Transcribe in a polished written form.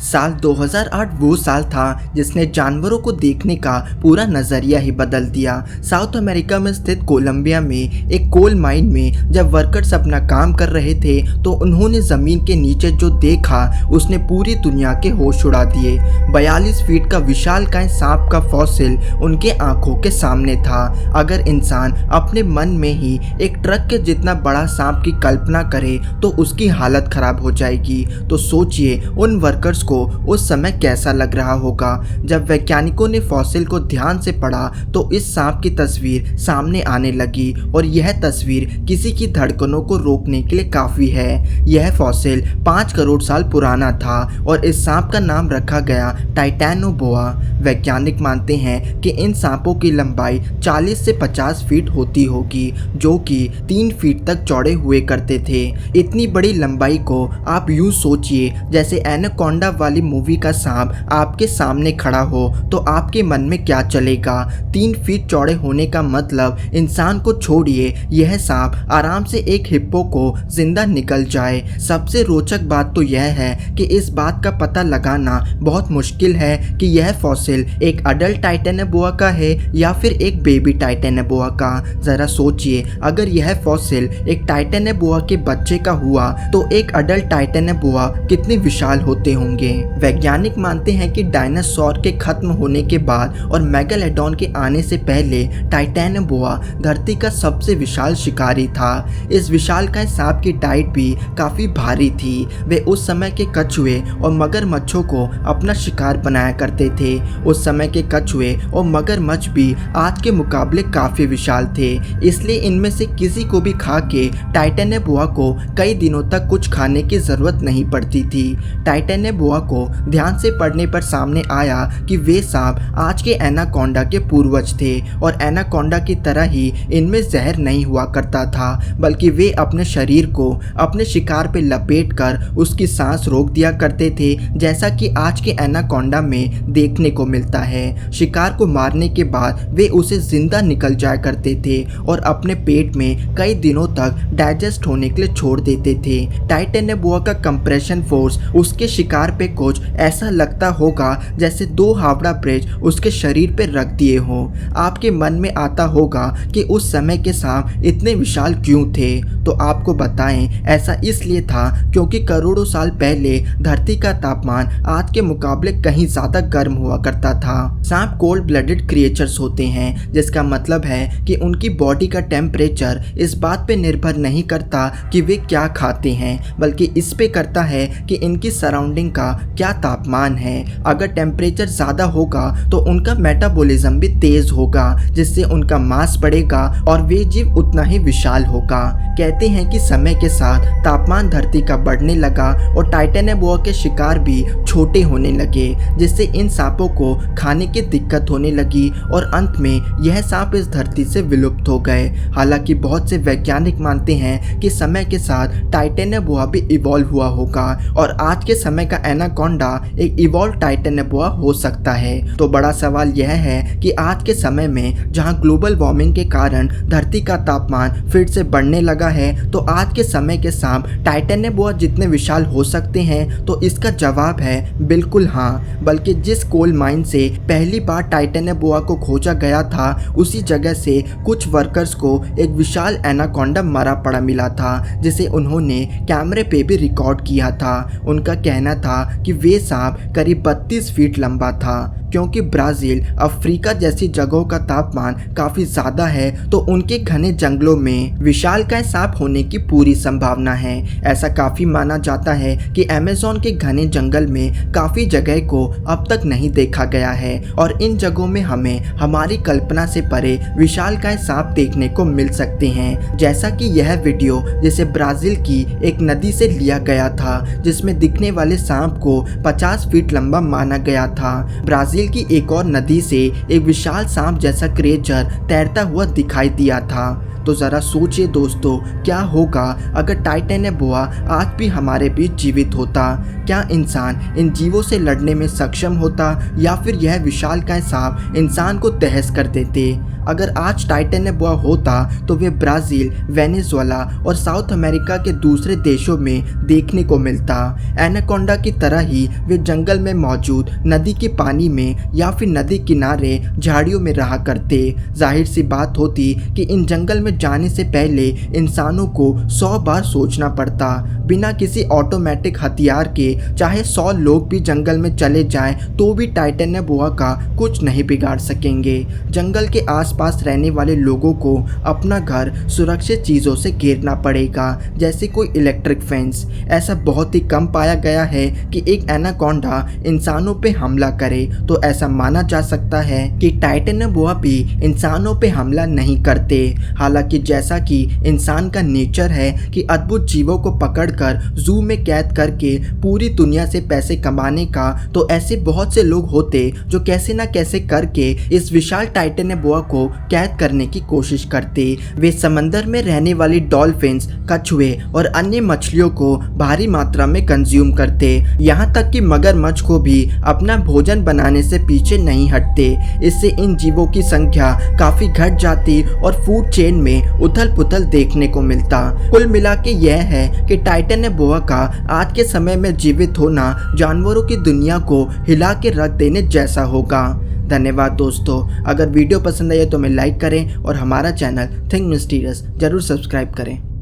साल 2008 वो साल था जिसने जानवरों को देखने का पूरा नज़रिया ही बदल दिया। साउथ अमेरिका में स्थित कोलंबिया में एक कोल माइन में जब वर्कर्स अपना काम कर रहे थे तो उन्होंने ज़मीन के नीचे जो देखा उसने पूरी दुनिया के होश उड़ा दिए। 42 फीट का विशालकाय सांप का फॉसिल उनके आंखों के सामने था। अगर इंसान अपने मन में ही एक ट्रक के जितना बड़ा सांप की कल्पना करे तो उसकी हालत खराब हो जाएगी। तो सोचिए उन वर्कर्स को उस समय कैसा लग रहा होगा। जब वैज्ञानिकों ने फॉसिल को ध्यान से पढ़ा तो इस सांप की तस्वीर सामने आने लगी और यह तस्वीर किसी की धड़कनों को रोकने के लिए काफ़ी है। यह फॉसिल 5 करोड़ साल पुराना था और इस सांप का नाम रखा गया टाइटैनोबोआ। वैज्ञानिक मानते हैं कि इन सांपों की लंबाई 40 से 50 फीट होती होगी, जो कि 3 फीट तक चौड़े हुए करते थे। इतनी बड़ी लंबाई को आप यूं सोचिए जैसे एनाकोंडा वाली मूवी का सांप आपके सामने खड़ा हो तो आपके मन में क्या चलेगा। 3 फीट चौड़े होने का मतलब इंसान को छोड़िए, यह सांप आराम से एक हिप्पो को जिंदा निकल जाए। सबसे रोचक बात तो यह है कि इस बात का पता लगाना बहुत मुश्किल है कि यह फॉसिल एक अडल्ट टाइटैनोबोआ का है या फिर एक बेबी टाइटैनोबोआ का। जरा सोचिए, अगर यह फॉसिल एक टाइटैनोबोआ के बच्चे का हुआ तो एक अडल्ट टाइटैनोबोआ कितने विशाल होते होंगे। वैज्ञानिक मानते हैं कि डायनासोर के खत्म होने के बाद और मेगालोडॉन के आने से पहले टाइटैनोबोआ धरती का सबसे विशाल शिकारी था। इस विशालकाय सांप की डाइट भी काफी भारी थी। वे उस समय के कछुए और मगरमच्छों को अपना शिकार बनाया करते थे। उस समय के कछुए और मगरमच्छ भी आज के मुकाबले काफी विशाल थे, इसलिए इनमें से किसी को भी खा के टाइटैनोबोआ को कई दिनों तक कुछ खाने की जरूरत नहीं पड़ती थी। टाइटैनोबोआ को ध्यान से पढ़ने पर सामने आया कि वे सांप आज के एनाकोंडा के पूर्वज थे और एनाकोंडा की तरह ही इनमें जहर नहीं हुआ करता था, बल्कि वे अपने शरीर को अपने शिकार पे लपेटकर उसकी सांस रोक दिया करते थे, जैसा कि आज के एनाकोंडा में देखने को मिलता है। शिकार को मारने के बाद वे उसे जिंदा निकल जाया करते थे और अपने पेट में कई दिनों तक डाइजेस्ट होने के लिए छोड़ देते थे। टाइटैनोबोआ का कंप्रेशन फोर्स उसके शिकार पे कुछ ऐसा लगता होगा जैसे 2 हावड़ा ब्रिज उसके शरीर पे रख दिए हों। आपके मन में आता होगा कि उस समय के सांप इतने विशाल क्यों थे, तो आपको बताएं, ऐसा इसलिए था क्योंकि करोड़ों साल पहले धरती का तापमान आज के मुकाबले कहीं ज्यादा गर्म हुआ करता था। सांप कोल्ड ब्लडेड क्रिएचर्स होते हैं, जिसका मतलब है कि उनकी बॉडी का टेम्परेचर इस बात पे निर्भर नहीं करता कि वे क्या खाते हैं, बल्कि इस पे करता है कि इनकी सराउंडिंग का क्या तापमान है। अगर टेम्परेचर ज़्यादा होगा तो उनका मेटाबॉलिज्म भी तेज होगा, जिससे उनका मास बढ़ेगा और वे जीव उतना ही विशाल होगा। कहते हैं कि समय के साथ तापमान धरती का बढ़ने लगा और टाइटैनोबोआ के शिकार भी छोटे होने लगे, जिससे इन सांपों को खाने की दिक्कत होने लगी और अंत में यह सांप इस धरती से विलुप्त हो गए। हालांकि बहुत से वैज्ञानिक मानते हैं कि समय के साथ टाइटैनोबोआ भी इवॉल्व हुआ होगा और आज के समय का एनाकोंडा एक इवॉल्व टाइटैनोबोआ हो सकता है। तो बड़ा सवाल यह है कि आज के समय में जहां ग्लोबल वार्मिंग के कारण धरती का तापमान फिर से बढ़ने लगा है, तो आज के समय के सांप टाइटैनोबोआ जितने विशाल हो सकते हैं, तो इसका जवाब है बिल्कुल हाँ। बल्कि जिस कोल माइन से पहली बार टाइटैनोबोआ को खोजा गया था, उसी जगह से कुछ वर्कर्स को एक विशाल एनाकोंडा मरा पड़ा मिला था, जिसे उन्होंने कैमरे पे भी रिकॉर्ड किया था। उनका कहना था कि वे सांप करीब 32 फीट लंबा था। क्योंकि ब्राज़ील, अफ्रीका जैसी जगहों का तापमान काफ़ी ज़्यादा है, तो उनके घने जंगलों में विशालकाय सांप होने की पूरी संभावना है। ऐसा काफ़ी माना जाता है कि अमेज़न के घने जंगल में काफ़ी जगह को अब तक नहीं देखा गया है और इन जगहों में हमें हमारी कल्पना से परे विशालकाय सांप देखने को मिल सकते हैं। जैसा कि यह वीडियो जिसे ब्राज़ील की एक नदी से लिया गया था, जिसमें दिखने वाले सांप को 50 फीट लंबा माना गया था। ब्राज़ील ब्राजील की एक और नदी से एक विशाल सांप जैसा क्रिएचर तैरता हुआ दिखाई दिया था। तो ज़रा सोचिए दोस्तों, क्या होगा अगर टाइटेनेबोआ आज भी हमारे बीच जीवित होता। क्या इंसान इन जीवों से लड़ने में सक्षम होता या फिर यह विशालकाय सांप इंसान को तहस कर देते। अगर आज टाइटेनेबोआ होता तो वे ब्राज़ील, वेनेजुएला और साउथ अमेरिका के दूसरे देशों में देखने को मिलता। एनाकोंडा की तरह ही वे जंगल में मौजूद नदी के पानी में या फिर नदी किनारे झाड़ियों में रहा करते। जाहिर सी बात होती कि इन जंगल में जाने से पहले इंसानों को 100 बार सोचना पड़ता। बिना किसी ऑटोमेटिक हथियार के चाहे 100 लोग भी जंगल में चले जाएं तो भी टाइटेनेबोआ का कुछ नहीं बिगाड़ सकेंगे। जंगल के आसपास रहने वाले लोगों को अपना घर सुरक्षित चीज़ों से घेरना पड़ेगा, जैसे कोई इलेक्ट्रिक फेंस। ऐसा बहुत ही कम पाया गया है कि एक एनाकोंडा इंसानों पे हमला करे, तो ऐसा माना जा सकता है कि टाइटेनेबोआ भी इंसानों पे हमला नहीं करते। हालांकि जैसा कि इंसान का नेचर है कि अद्भुत जीवों को पकड़कर जू में कैद करके पूरी दुनिया से पैसे कमाने का, तो ऐसे बहुत से लोग होते जो कैसे ना कैसे करके इस विशाल टाइटेनेबोआ को कैद करने की कोशिश करते। वे समंदर में रहने वाली डॉल्फिन्स, कछुए और अन्य मछलियों को भारी मात्रा में कंज्यूम करते। यहाँ तक कि मगरमच्छ को भी अपना भोजन बनाने से पीछे नहीं हटते। इससे इन जीवों की संख्या काफी घट जाती और फूड चेन में उथल पुथल देखने को मिलता। कुल मिला के यह है कि टाइटेनेबोआ का आज के समय में जीवित होना जानवरों की दुनिया को हिला के रख देने जैसा होगा। धन्यवाद दोस्तों। अगर वीडियो पसंद आए तो हमें लाइक करें और हमारा चैनल थिंक मिस्टीरियस जरूर सब्सक्राइब करें।